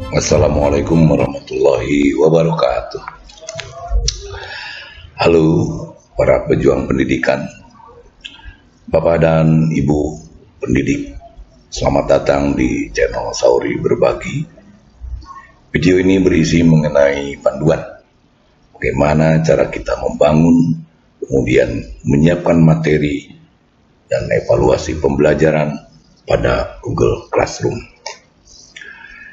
Assalamualaikum warahmatullahi wabarakatuh. Halo para pejuang pendidikan, Bapak dan Ibu pendidik, selamat datang di channel Sauri Berbagi. Video ini berisi mengenai panduan bagaimana cara kita membangun, kemudian menyiapkan materi dan evaluasi pembelajaran pada Google Classroom.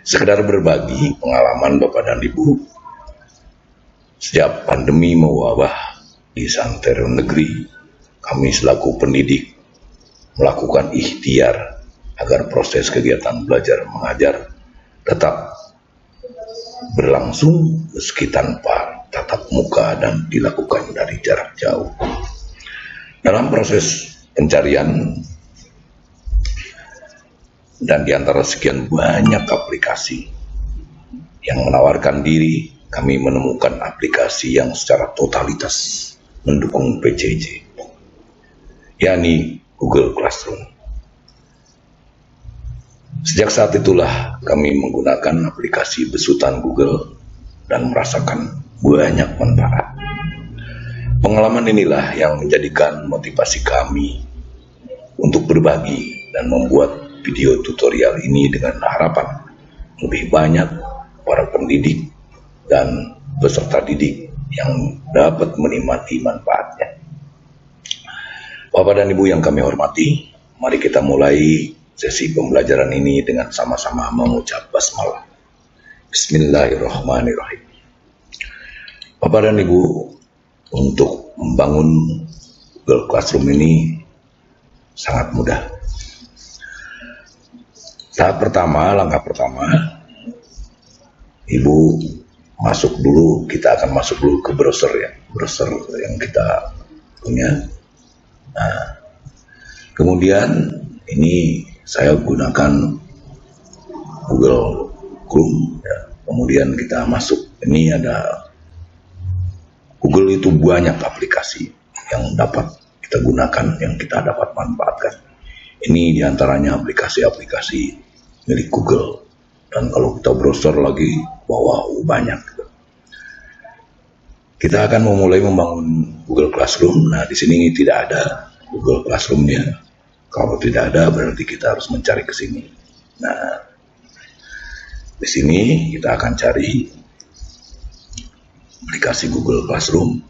Sekedar berbagi pengalaman Bapak dan Ibu, sejak pandemi mewabah di santero negeri, kami selaku pendidik melakukan ikhtiar agar proses kegiatan belajar mengajar tetap berlangsung meski tanpa tatap muka dan dilakukan dari jarak jauh. Dalam proses pencarian dan di antara sekian banyak aplikasi yang menawarkan diri, kami menemukan aplikasi yang secara totalitas mendukung PJJ, yakni Google Classroom. Sejak saat itulah kami menggunakan aplikasi besutan Google dan merasakan banyak manfaat. Pengalaman inilah yang menjadikan motivasi kami untuk berbagi dan membuat video tutorial ini dengan harapan lebih banyak para pendidik dan peserta didik yang dapat menikmati manfaatnya. Bapak dan Ibu yang kami hormati, mari kita mulai sesi pembelajaran ini dengan sama-sama mengucap basmalah. Bismillahirrahmanirrahim. Bapak dan Ibu, untuk membangun Google Classroom ini sangat mudah. Langkah pertama, Ibu kita akan masuk dulu ke browser yang kita punya. Nah, kemudian ini saya gunakan Google Chrome, ya. Kemudian kita masuk. Ini ada Google, itu banyak aplikasi yang dapat kita gunakan, yang kita dapat manfaatkan. Ini diantaranya aplikasi-aplikasi milik Google, dan kalau kita browser lagi, banyak. Kita akan memulai membangun Google Classroom. Nah, di sini tidak ada Google Classroom-nya. Kalau tidak ada, berarti kita harus mencari ke sini. Nah, di sini kita akan cari aplikasi Google Classroom.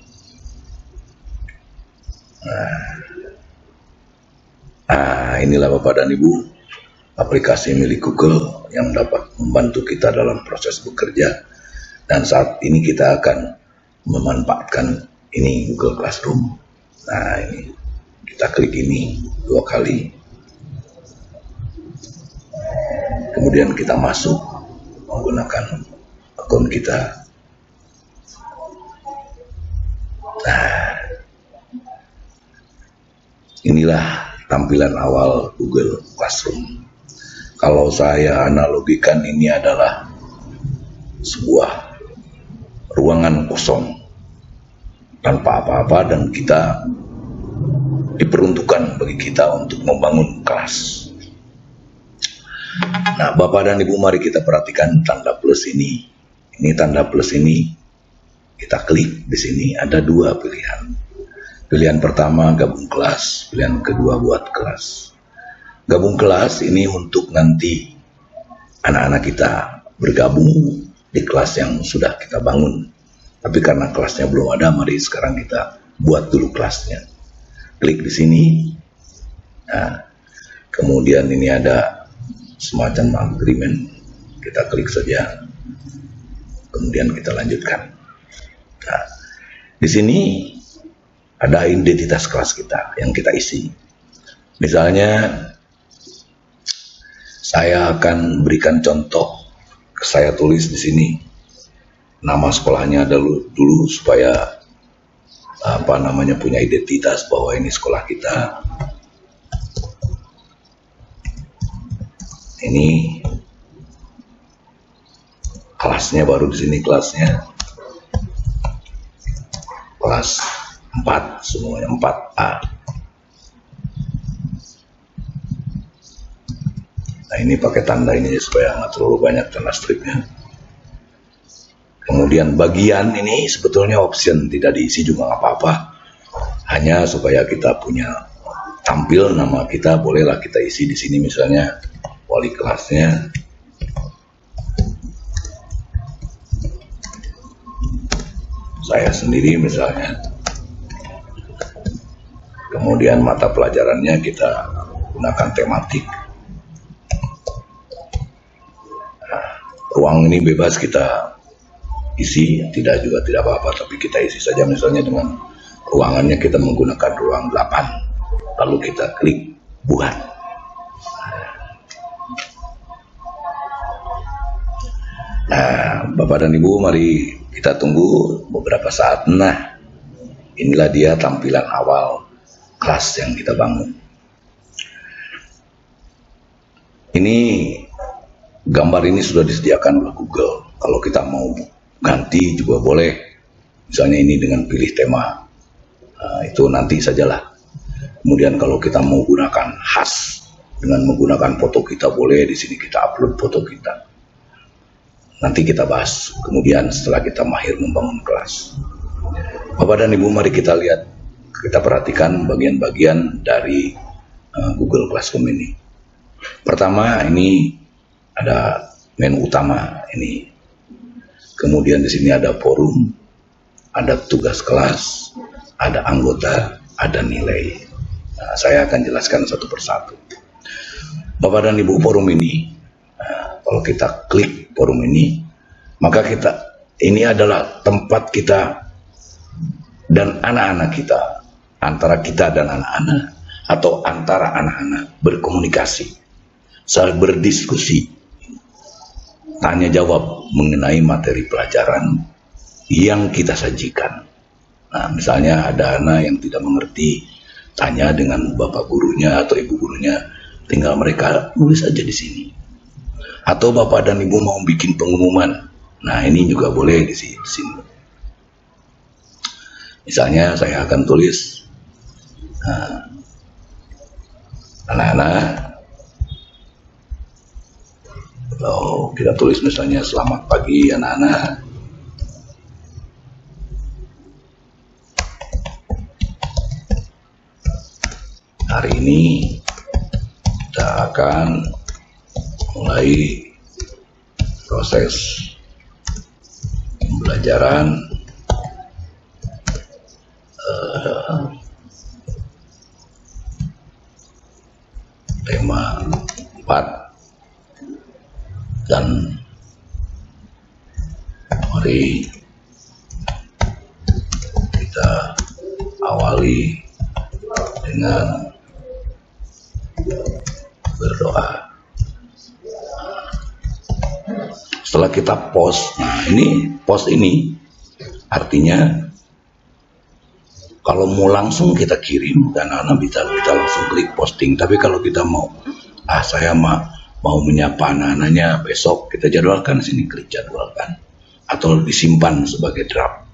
Nah, inilah Bapak dan Ibu, aplikasi milik Google yang dapat membantu kita dalam proses bekerja. Dan saat ini kita akan memanfaatkan ini Google Classroom. Nah, ini kita klik ini 2 kali. Kemudian kita masuk menggunakan akun kita. Nah, inilah tampilan awal Google Classroom. Kalau saya analogikan, ini adalah sebuah ruangan kosong tanpa apa-apa, dan kita diperuntukkan bagi kita untuk membangun kelas. Nah, Bapak dan Ibu, mari kita perhatikan tanda plus ini. Ini tanda plus ini, kita klik di sini, ada 2 pilihan. Pilihan pertama gabung kelas, pilihan kedua buat kelas. Gabung kelas ini untuk nanti anak-anak kita bergabung di kelas yang sudah kita bangun. Tapi karena kelasnya belum ada, mari sekarang kita buat dulu kelasnya. Klik di sini. Nah, kemudian ini ada semacam agreement. Kita klik saja. Kemudian kita lanjutkan. Nah, di sini ada identitas kelas kita yang kita isi. Misalnya, saya akan berikan contoh. Saya tulis di sini nama sekolahnya dulu supaya punya identitas bahwa ini sekolah kita. Ini kelasnya, baru di sini kelasnya kelas 4, semuanya 4A. Nah, ini pakai tanda ini supaya nggak terlalu banyak tanda stripnya. Kemudian bagian ini sebetulnya option, tidak diisi juga nggak apa-apa. Hanya supaya kita punya tampil nama kita, bolehlah kita isi di sini misalnya wali kelasnya. Saya sendiri misalnya. Kemudian mata pelajarannya kita gunakan tematik. Nah, ruang ini bebas kita isi, tidak apa-apa, tapi kita isi saja misalnya dengan ruangannya kita menggunakan ruang 8, lalu kita klik buat. Nah, Bapak dan Ibu, mari kita tunggu beberapa saat. Nah, inilah dia tampilan awal kelas yang kita bangun. Ini gambar ini sudah disediakan oleh Google. Kalau kita mau ganti juga boleh. Misalnya ini dengan pilih tema. Nah, itu nanti sajalah. Kemudian kalau kita mau gunakan khas dengan menggunakan foto kita boleh. Di sini kita upload foto kita. Nanti kita bahas. Kemudian setelah kita mahir membangun kelas. Bapak dan Ibu, mari kita lihat, kita perhatikan bagian-bagian dari Google Classroom ini. Pertama, ini ada menu utama ini. Kemudian di sini ada forum, ada tugas kelas, ada anggota, ada nilai. Nah, saya akan jelaskan satu persatu. Bapak dan Ibu, forum ini, kalau kita klik forum ini, maka ini adalah tempat kita dan anak-anak kita, antara kita dan anak-anak, atau antara anak-anak berkomunikasi, saling berdiskusi, tanya jawab mengenai materi pelajaran yang kita sajikan. Nah, misalnya ada anak yang tidak mengerti, tanya dengan bapak gurunya atau ibu gurunya, tinggal mereka nulis aja di sini. Atau bapak dan ibu mau bikin pengumuman, nah ini juga boleh di sini. Misalnya saya akan tulis, anak-anak, kalau kita tulis misalnya selamat pagi anak-anak. Hari ini kita akan mulai proses pembelajaran tema 4 dan mari kita awali dengan berdoa. Setelah kita post, nah ini post ini artinya kalau mau langsung kita kirim dan anak kita langsung klik posting. Tapi kalau kita mau, saya mau menyapa anak-anaknya besok, kita jadwalkan sini, klik jadwalkan atau disimpan sebagai draft.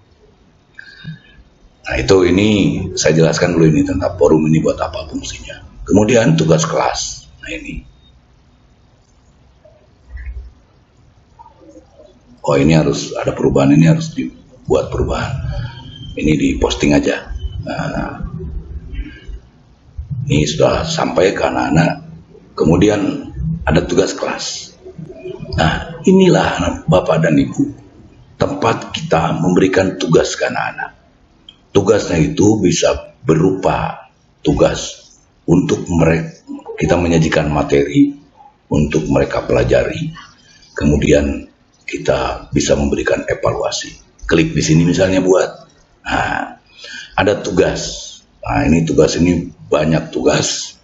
Nah ini saya jelaskan dulu ini tentang forum ini buat apa fungsinya. Kemudian tugas kelas. Nah ini. Oh ini harus ada perubahan, ini harus dibuat perubahan. Ini di posting aja. Nah, ini sudah sampai ke anak-anak. Kemudian ada tugas kelas. Nah inilah Bapak dan Ibu, tempat kita memberikan tugas ke anak-anak. Tugasnya itu bisa berupa tugas untuk mereka, kita menyajikan materi untuk mereka pelajari. Kemudian kita bisa memberikan evaluasi. Klik di sini misalnya buat. Nah, ada tugas. Nah, ini tugas ini banyak tugas.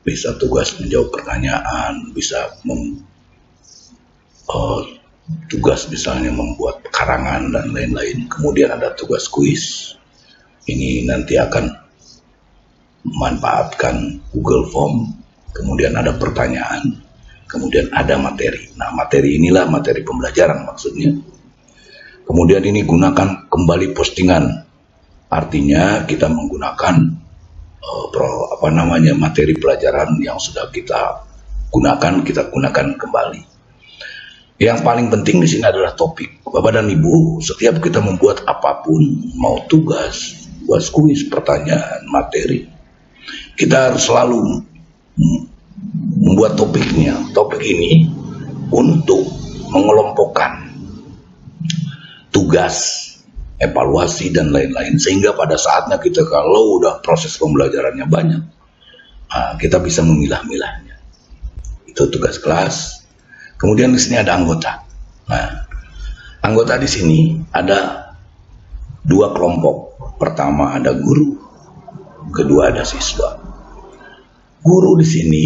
Bisa tugas menjawab pertanyaan, bisa tugas misalnya membuat karangan dan lain-lain. Kemudian ada tugas kuis. Ini nanti akan memanfaatkan Google Form. Kemudian ada pertanyaan. Kemudian ada materi. Nah, materi inilah materi pembelajaran maksudnya. Kemudian ini gunakan kembali postingan. Artinya kita menggunakan materi pelajaran yang sudah kita gunakan kembali. Yang paling penting di sini adalah topik. Bapak dan Ibu, setiap kita membuat apapun, mau tugas, buat kuis, pertanyaan, materi, kita harus selalu membuat topiknya. Topik ini untuk mengelompokkan tugas, evaluasi, dan lain-lain. Sehingga pada saatnya kita kalau udah proses pembelajarannya banyak, kita bisa memilah-milahnya. Itu tugas kelas. Kemudian di sini ada anggota. Nah, anggota di sini ada dua kelompok. Pertama ada guru, kedua ada siswa. Guru di sini,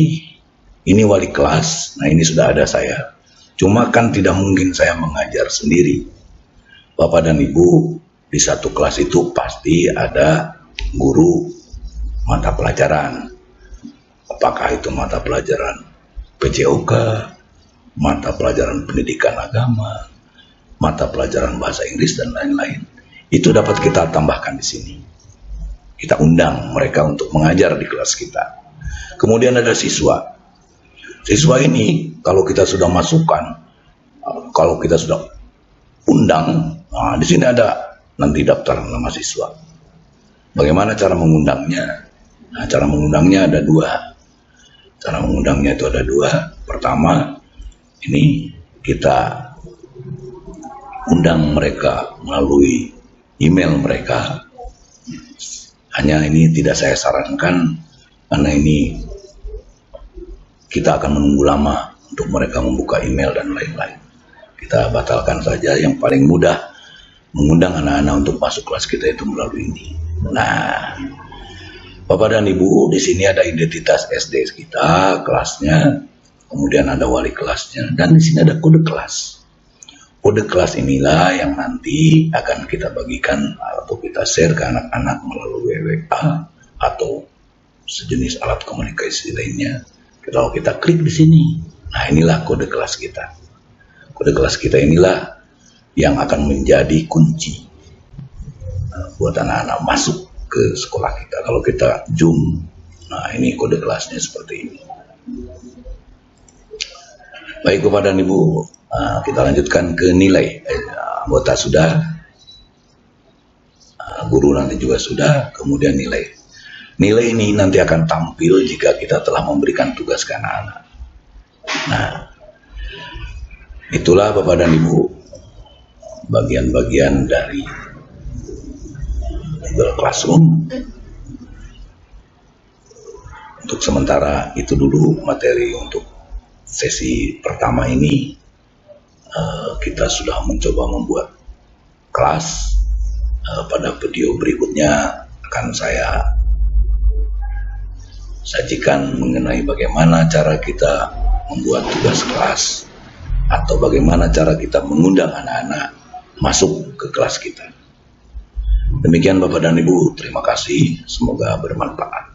ini wali kelas. Nah, ini sudah ada saya. Cuma kan tidak mungkin saya mengajar sendiri. Bapak dan Ibu, di satu kelas itu pasti ada guru mata pelajaran. Apakah itu mata pelajaran PJOK, mata pelajaran pendidikan agama, mata pelajaran bahasa Inggris, dan lain-lain. Itu dapat kita tambahkan di sini. Kita undang mereka untuk mengajar di kelas kita. Kemudian ada siswa. Siswa ini kalau kita sudah masukkan, kalau kita sudah undang, di sini ada nanti daftar nama siswa. Bagaimana cara mengundangnya? Nah, cara mengundangnya ada dua. Cara mengundangnya itu ada dua. Pertama, ini kita undang mereka melalui email mereka. Hanya ini tidak saya sarankan karena ini kita akan menunggu lama untuk mereka membuka email dan lain-lain. Kita batalkan saja. Yang paling mudah mengundang anak-anak untuk masuk kelas kita itu melalui ini. Nah, Bapak dan Ibu, di sini ada identitas SD kita, kelasnya, kemudian ada wali kelasnya, dan di sini ada kode kelas. Kode kelas inilah yang nanti akan kita bagikan atau kita share ke anak-anak melalui WA atau sejenis alat komunikasi lainnya. Kalau kita klik di sini, nah inilah kode kelas kita. Kode kelas kita inilah yang akan menjadi kunci buat anak-anak masuk ke sekolah kita. Kalau kita Zoom, nah ini kode kelasnya seperti ini. Baik Bapak dan Ibu, kita lanjutkan ke nilai. Anggota sudah, guru nanti juga sudah, kemudian nilai. Nilai ini nanti akan tampil jika kita telah memberikan tugas ke anak-anak. Nah, itulah Bapak dan Ibu, bagian-bagian dari Google Classroom. Untuk sementara itu dulu materi untuk sesi pertama ini. Kita sudah mencoba membuat kelas. Pada video berikutnya akan saya sajikan mengenai bagaimana cara kita membuat tugas kelas atau bagaimana cara kita mengundang anak-anak masuk ke kelas kita. Demikian Bapak dan Ibu, terima kasih, semoga bermanfaat.